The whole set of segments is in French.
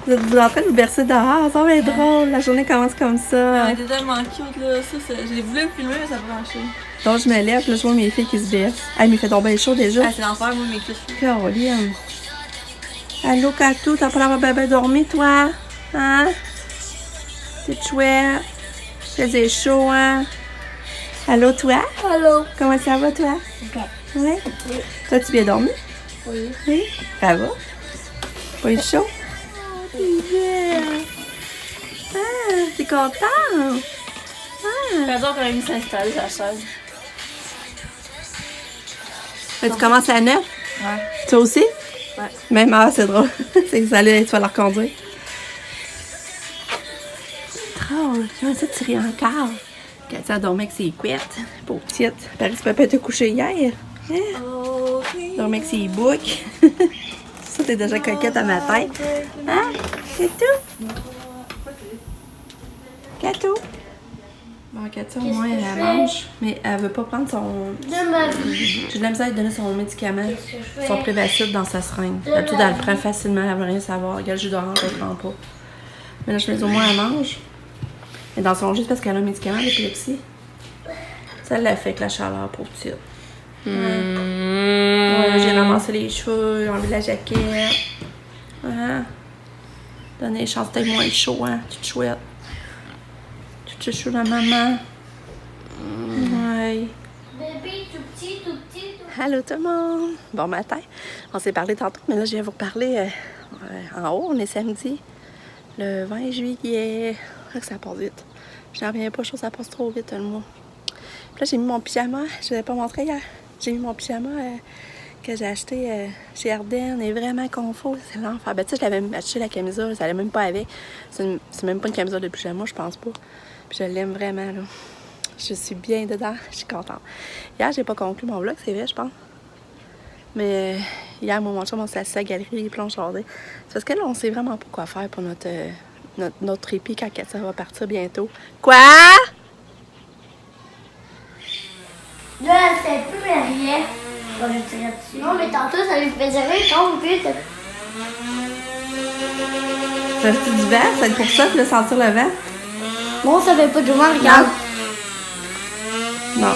Vous êtes en train de vous bercer dehors, ça va être drôle, la journée commence comme ça. Ouais, t'es tellement cute là, j'ai voulu le filmer mais ça n'a pas marché. Donc je me lève, là je vois mes filles qui se bercent. Ah, mais il fait tomber chaud déjà. Ah, c'est l'enfer, moi, mes cuisses. Caroline. Allô, Catou, t'as pas l'air bébé dormi, toi? Hein? C'est chouette. Faisait chaud, hein? Allô, toi? Allô. Comment ça va, toi? Ok. Oui? Oui. Toi, tu bien dormi? Oui. Oui? Ça va? Pas eu chaud? T'es belle. Ah, t'es contente? J'adore quand même s'installer sa chaise. Tu commences à 9? Ouais. Toi aussi? Ouais. Même heure, c'est drôle. C'est que ça allait, tu vas la reconduire. Drôle. Comment ça, tu ris encore? Katia dormait avec ses couettes. Pauvre petite. Paris, papa t'a couché hier. Hein? Dormait avec ses boucs. Ça, t'es déjà coquette à ma tête. Hein? C'est tout? Catou? Bon, Katia, au moins, elle mange, mais elle veut pas prendre son... De ma vie. J'ai de la misère à lui donner son médicament, Qu'est-ce que je fais? son prévacide dans sa seringue. Tout, elle le prend facilement, elle veut rien savoir. Regarde, le jus d'orange, elle le prend pas. Mais là, je me dis, au moins, elle mange. Mais dans son juste parce qu'elle a un médicament d'épilepsie. Ça l'a fait avec la chaleur pour petite. Ouais, j'ai ramassé les cheveux, enlevé la jaquette. Hein? Donner les chances d'être moins chaud, hein? Toute chouette. Toute chouchou la maman. Ouais. Bébé tout petit, tout petit, tout petit. Allô tout le monde! Bon matin! On s'est parlé tantôt, mais là je viens vous reparler en haut. On est samedi, le 20 juillet. Ah, que ça passe vite. Je n'en reviens pas, je trouve que ça passe trop vite le mois. Puis là j'ai mis mon pyjama, je ne l'avais pas montré hier. J'ai mis mon pyjama que j'ai acheté chez Ardennes. Il est vraiment confort, c'est l'enfer. Ben tu sais, je l'avais acheté la camisole, ça allait même pas avec. C'est même pas une camisole de pyjama, je pense pas. Puis je l'aime vraiment là. Je suis bien dedans, je suis contente. Hier, j'ai pas conclu mon vlog, c'est vrai, je pense. Mais hier, moi, mon chum, on s'est assis à la galerie, les planches jardées. C'est parce que là, on sait vraiment pas quoi faire pour notre répit quand ça va partir bientôt. Quoi? Là, elle sait plus rien. Bon, je tirais dessus. Non, mais tantôt, ça lui faisait rire quand on fait. Ça fait du vent? C'est pour ça, de sentir le vent? Bon, ça fait pas de mal, regarde. Non.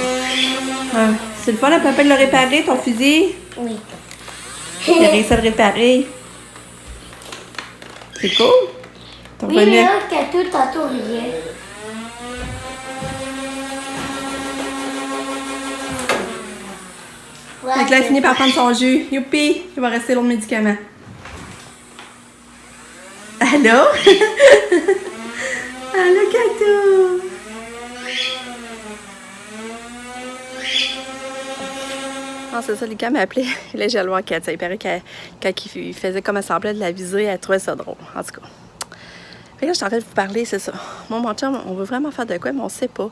C'est le fun, le papa de le réparer, ton fusil? Oui. Il a réussi à le réparer. C'est cool. T'as Oui, revenu mais à- là, Catou, tantôt, rien. Ouais, Fait que là, il finit par prendre son jus. Youpi! Il va rester l'autre médicament. Allô? Allô, Catou? Ah, c'est ça, les gars m'appelaient. Là, j'ai le voir Katia. Il paraît que quand il faisait comme elle semblait de la viser, elle trouvait ça drôle. En tout cas. Fait que là, je suis en train de vous parler, c'est ça. Moi, mon chum, on veut vraiment faire de quoi, mais on sait pas.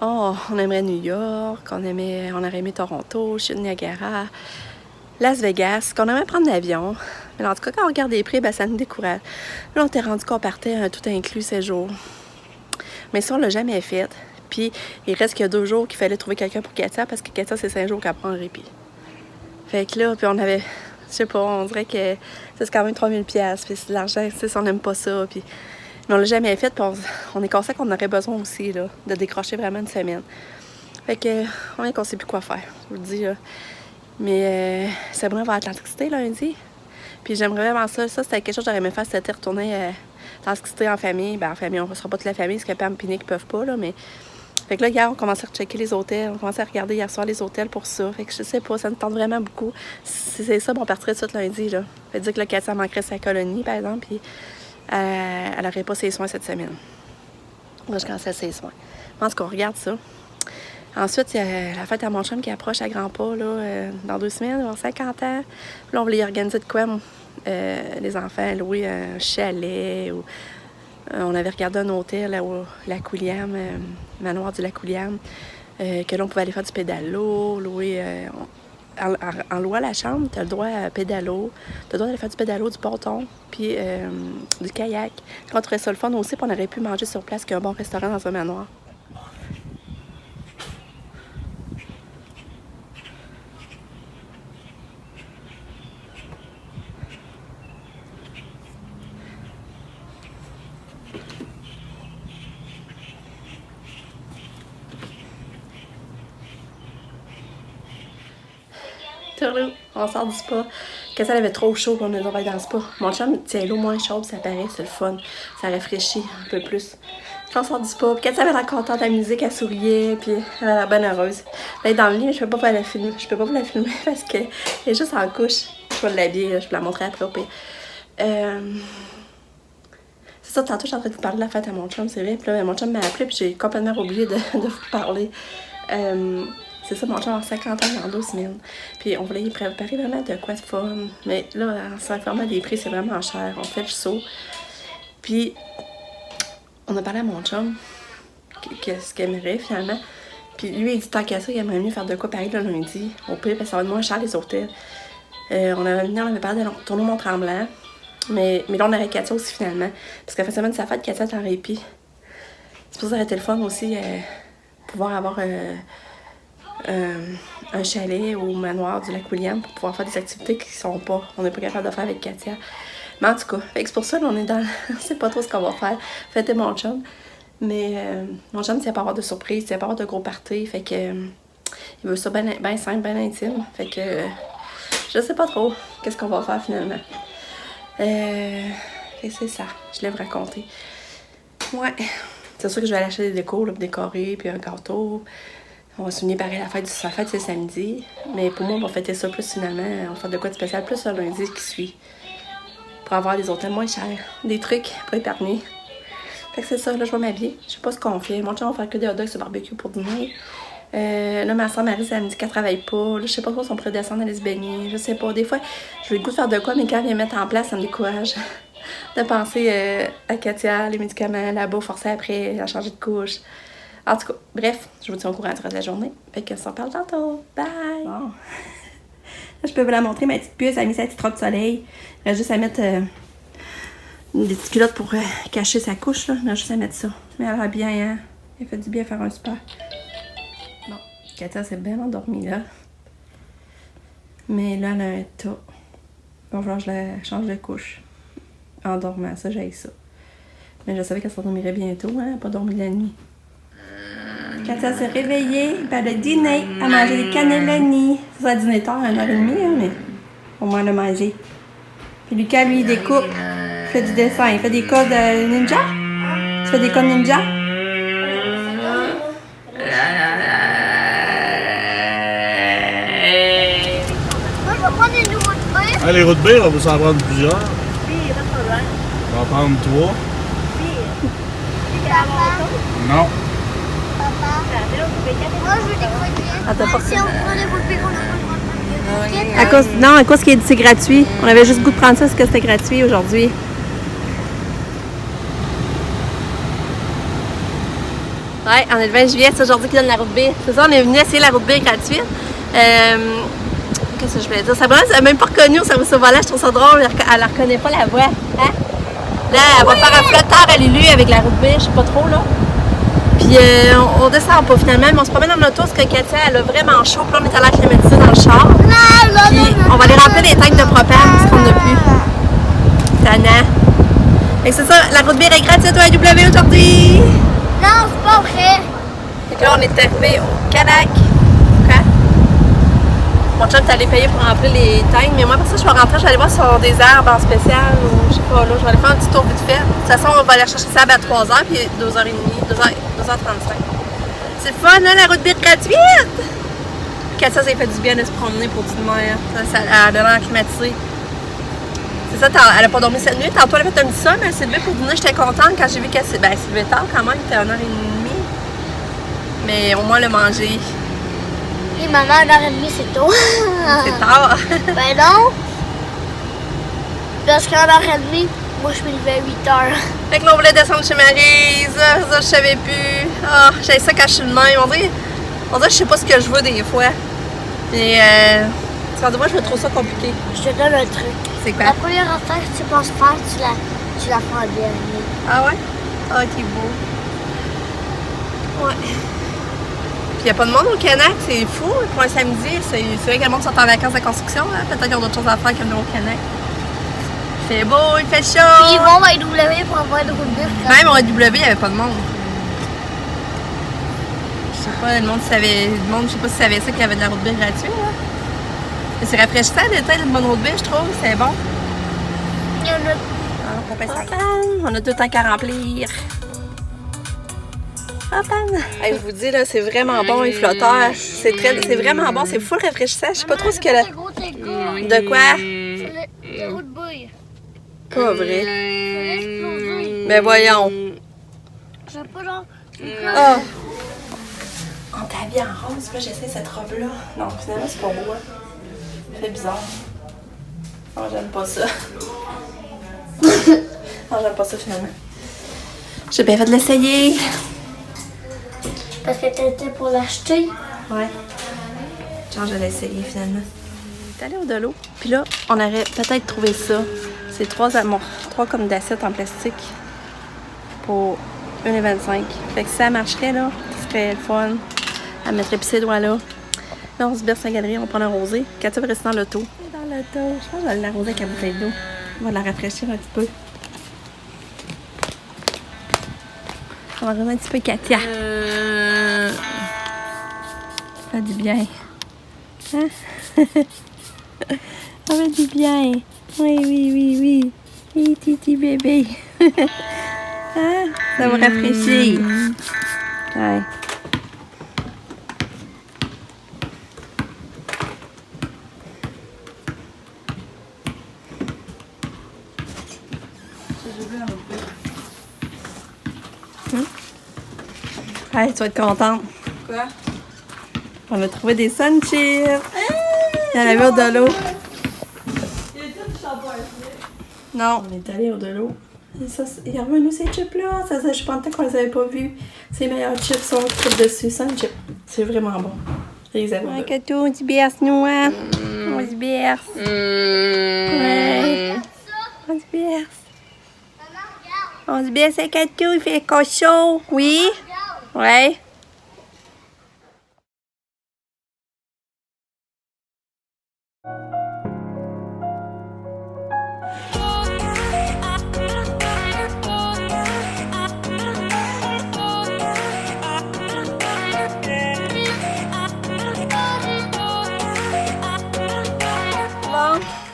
Oh, on aimerait New York, on aurait aimé Toronto, Chute Niagara, Las Vegas, qu'on aimerait prendre l'avion. Mais en tout cas, quand on regarde les prix, ben, ça nous décourage. Là, on t'est rendu qu'on partait un tout inclus 7 jours. Mais ça, on l'a jamais fait. Puis, il reste qu'il y a 2 jours qu'il fallait trouver quelqu'un pour Katia, parce que Katia, c'est 5 jours qu'elle prend un répit. Fait que là, puis on avait, je sais pas, on dirait que c'est quand même 3000$. Puis c'est de l'argent, tu sais, on n'aime pas ça. Puis, mais on l'a jamais fait, puis on est conscient qu'on aurait besoin aussi, là, de décrocher vraiment une semaine. Fait que, on est qu'on sait plus quoi faire, je vous le dis, là. Mais Sabrina va à Atlantic City lundi. Puis j'aimerais vraiment ça. Ça, c'était quelque chose que j'aurais aimé faire, c'était retourner à Atlantic City en famille. Ben, en famille, on ne sera pas toute la famille, parce que Pam et Nick ne peuvent pas, là, mais... Fait que là, hier, on commençait à rechecker les hôtels. On commençait à regarder hier soir les hôtels pour ça. Fait que je sais pas, ça me tente vraiment beaucoup. Si c'est ça, on partirait tout lundi, là. Ça veut dire que là, Katia manquerait sa colonie, par exemple, puis elle n'aurait pas ses soins cette semaine. Moi, je cancelle ses soins. Je pense qu'on regarde ça. Ensuite, il y a la fête à mon chum qui approche à grands pas, là, dans 2 semaines, il va avoir 50 ans. Puis là, on voulait y organiser de quoi, les enfants, louer un chalet. Ou, on avait regardé un hôtel là, au Lac William, manoir du Lac William, que là, on pouvait aller faire du pédalo, louer... en louant la chambre, tu as le droit à pédalo, tu as le droit d'aller faire du pédalo, du ponton, puis du kayak. On trouvait ça le fun aussi, puis on aurait pu manger sur place qu'un bon restaurant dans un manoir. Tourlou, on sort du spa. Quand elle avait trop chaud, on est dans le spa. Mon chum tient l'eau moins chaude, ça paraît, c'est le fun. Ça rafraîchit un peu plus. Quand on sort du spa, quand elle avait l'air contente de la musique, elle souriait, puis elle a l'air bien heureuse. Là, elle est dans le lit, mais je peux pas la filmer. Je peux pas vous la filmer parce qu'elle est juste en couche. Je vais l'habiller, je vais la montrer après au pire. C'est ça, tantôt, je suis en train de vous parler de la fête à mon chum, c'est vrai. Puis là, mon chum m'a appelé, puis j'ai complètement oublié de vous parler. C'est ça, mon chum a 50 ans dans 12 semaines. Puis on voulait y préparer vraiment de quoi de fun. Mais là, en s'informant des prix, c'est vraiment cher. On fait le saut. Puis, on a parlé à mon chum, qu'est-ce qu'il aimerait finalement. Puis lui, il dit tant qu'à ça, il aimerait mieux faire de quoi pareil le lundi. Au pire, parce que ça va être moins cher les hôtels. On avait parlé de tourner Mont-Tremblant. Mais là, on aurait Katia aussi finalement. Parce qu'à la fin de semaine, sa fête, Katia est en répit. C'est pour ça que ça aurait été le fun aussi, pouvoir avoir un chalet au manoir du lac William pour pouvoir faire des activités qui sont pas, on n'est pas capable de faire avec Katia. Mais en tout cas, c'est pour ça qu'on est dans. On sait pas trop ce qu'on va faire. Fêter mon chum. Mais mon chum, il ne pas avoir de surprise, il ne pas avoir de gros parties. Fait que il veut ça bien simple, bien intime. Fait que je sais pas trop qu'est-ce qu'on va faire finalement. Et c'est ça, je l'ai vous raconter. Ouais, c'est sûr que je vais aller acheter des décos là, pour décorer, puis un gâteau. On va souligner pareil sa fête, c'est samedi. Mais pour moi, on va fêter ça plus finalement. On va faire de quoi de spécial plus le lundi qui suit. Pour avoir des hôtels moins chers. Des trucs pour épargner. Fait que c'est ça, là, je vais m'habiller. Je sais pas ce qu'on fait. Mon chum va faire que des hot dogs sur barbecue pour dîner. Là, ma soeur Marie, elle me dit qu'elle travaille pas. Là, je sais pas trop si on pourrait descendre aller se baigner. Je sais pas. Des fois, j'ai le goût de faire de quoi, mais quand elle vient mettre en place, ça me décourage. De penser à Katia, les médicaments, là-bas, forcer après, à changer de couche. En tout cas, bref, je vous tiens au courant du reste de la journée. Fait que ça en parle tantôt. Bye! Bon. Là, je peux vous la montrer, ma petite puce. Elle a mis sa petite robe de soleil. Il reste juste à mettre des petites culottes pour cacher sa couche. Là. Il reste juste à mettre ça. Mais elle va bien, hein? Elle fait du bien faire un super. Bon, Katia s'est bien endormie, là. Mais là, elle a un tas. Il va falloir que je la change de couche. En dormant, ça, j'ai ça. Mais je savais qu'elle s'endormirait bientôt, hein? Elle n'a pas dormi la nuit. Katia s'est réveillée, puis elle a dîné, elle a mangé des cannelloni. Ça va dîner tard, 1h30, hein, mais au moins elle a mangé. Puis Lucas, lui, il découpe, il fait du dessin, il fait des codes ninja. Tu fais des codes ninja? Moi, je vais prendre des nouveaux de bain. Ah, les routes B, on va s'en prendre plusieurs. Oui, pas de problème. On va en prendre 3. Non. Moi, je veux des croquettes. Ah, t'as pas Si on prend des boules piques, on a pas le droit de prendre des croquettes. Non, à cause c'est gratuit. On avait juste le goût de prendre ça parce que c'était gratuit aujourd'hui. Ouais, on est le 20 juillet, c'est aujourd'hui qu'ils donnent la route B. C'est ça, on est venu essayer la route B gratuite. Qu'est-ce que je voulais dire? Sabrina, elle n'a même pas reconnu au service au volant, je trouve ça drôle, elle ne reconnaît pas la voix. Hein? Là, elle va faire un flotteur à Lulu avec la route B, je sais pas trop là. Puis on descend pas finalement, mais on se promène en auto parce que Katia, elle a vraiment chaud. Puis là, on est allé à la climatiser dans le char. Puis on va aller remplir des tanks de propane parce qu'on n'a plus. Tannant. Fait que c'est ça, la route B est gratuite au AW aujourd'hui. Non, c'est pas vrai. Fait que là, on est arrivé au Canac. Quoi? Mon chum est allé payer pour remplir les tanks, mais moi, pour ça, je vais rentrer, je vais aller voir si on a des herbes en spécial ou je sais pas, là, je vais aller faire un petit tour vite fait. De toute façon, on va aller chercher ça à 3h, puis 2h30, 2h35. C'est fun, hein, la route B gratuite! Katia, ça fait du bien de se promener pour du mer. Ça a l'air climatisé. C'est ça, elle a pas dormi cette nuit. Tantôt, elle a fait un petit somme, elle s'est levée pour dîner. J'étais contente quand j'ai vu qu'elle s'est levée tard quand même, il était 1h30. Mais au moins, elle a mangé. Et maman, 1h30, c'est tôt. C'est tard. Ben non. Parce qu'à 1h30, moi, je me levais à 8h. Fait que là, on voulait descendre chez Maryse. Ça, je savais plus. Ah, j'avais ça quand je suis de même. On dirait que je sais pas ce que je veux des fois. Mais, moi, je me trouve ça compliqué. Je te donne un truc. C'est quoi? La première affaire que tu penses faire, tu la fais en dernier. Ah ouais? Ah, qui beau. Ouais. Puis il n'y a pas de monde au Canac, c'est fou. Pour un samedi, c'est vrai que le monde sont en vacances de construction. Hein? Peut-être qu'ils ont d'autres choses à faire que venir au Canac. Il fait beau, il fait chaud. Puis ils vont à IW pour avoir de route B. Même au AW, il n'y avait pas de monde. Je sais pas, le monde savait. Le monde, je sais pas si savait ça qu'il y avait de la route B gratuite, là. C'est rafraîchissant l'été de mon autre baie, je trouve. C'est bon. Il y en a. On a tout le temps qu'à remplir. Hey, je vous dis, là, c'est vraiment bon, les flotteurs. C'est vraiment bon, c'est full rafraîchissant. Je sais pas trop ce que là. De quoi? C'est le haut de bouille. Pas vrai. C'est l'exploser. Mais voyons. Je sais pas, genre. Ah! On t'habille en rose, puis là, j'essaie cette robe-là. Non, finalement, c'est pas beau. Ça fait bizarre. Non, j'aime pas ça. Non, j'aime pas ça, finalement. J'ai bien fait de l'essayer. Parce que t'étais pour l'acheter. Ouais. Genre, je l'ai essayé, finalement. On est allé au Delo. Puis là, on aurait peut-être trouvé ça. C'est 3 comme d'assiettes en plastique pour 1,25 $. Fait que si ça marcherait, là, ce serait le fun. Elle mettrait pis ses doigts là. Là, on se berce la galerie, on va prendre un rosé. Katia va rester dans l'auto. Dans l'auto. Je pense que je vais l'arroser avec la bouteille d'eau. On va la rafraîchir un petit peu. On va arroser un petit peu Katia. Ça fait du bien. Hein? Ça fait du bien. Oui. Oui, titi bébé. Hein? Ça va rafraîchir. Ouais. Hey, tu vas être contente. Quoi? On a trouvé des sun chips. Il y en avait au Delo. Il y a tout du shampoing. Non. On est allé au Delo. Et ça, il est revenu ces chips-là. Ça, je pense qu'on les avait pas vus. Ces meilleurs chips sont écrits dessus. Sun chips. C'est vraiment bon. Je les avais. Ouais, Katou, on se berce, nous, hein? On se berce. Ouais. On se berce. On se berce avec Katou, il fait chaud. Oui? Ouais.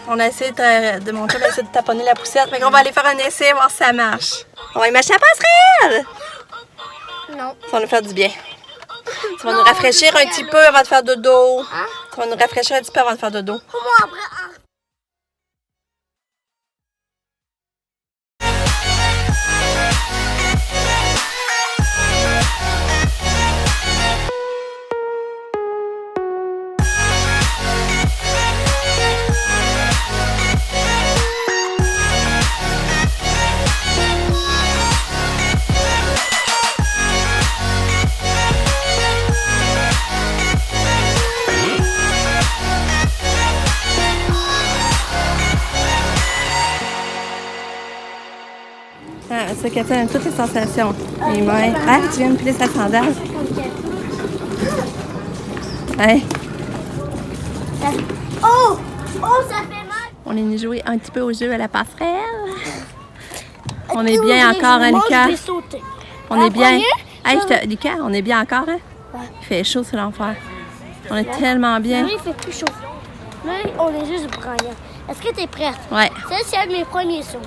On a essayé de mon chum a essayé de taponner la poussière. Fait qu'on va aller faire un essai, voir si ça marche. On va y marcher à la passerelle! Non. Ça va nous faire du bien. Ça va nous rafraîchir un petit peu avant de faire dodo. Ça va nous rafraîchir un petit peu avant de faire dodo. Ah, ça, Katia aime toutes les sensations. Les mains. Ah, tu viens de piler sa sandale. Hey. Oh! Oh, ça fait mal! On est venu jouer un petit peu au jeu à la passerelle. On est bien encore, hein, Lucas? On est bien. Hey, Lucas, on est bien encore, hein? Il fait chaud, c'est l'enfer. On est tellement bien. Là, il fait plus chaud. Là, on est juste braillant. Est-ce que t'es prête? Ouais. Ça, c'est un de mes premiers sauts.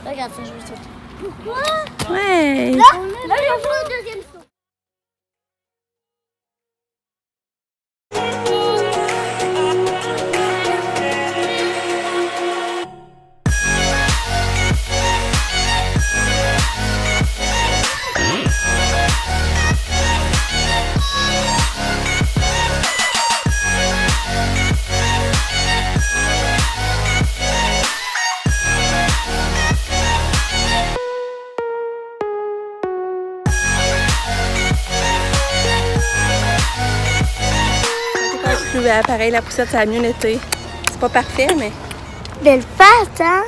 Regarde ça, je vais sauter. Pourquoi? Ouais. Là, on fait le deuxième saut. Pareil, la poussette, ça a mieux l'été. C'est pas parfait, mais... Belle face, hein?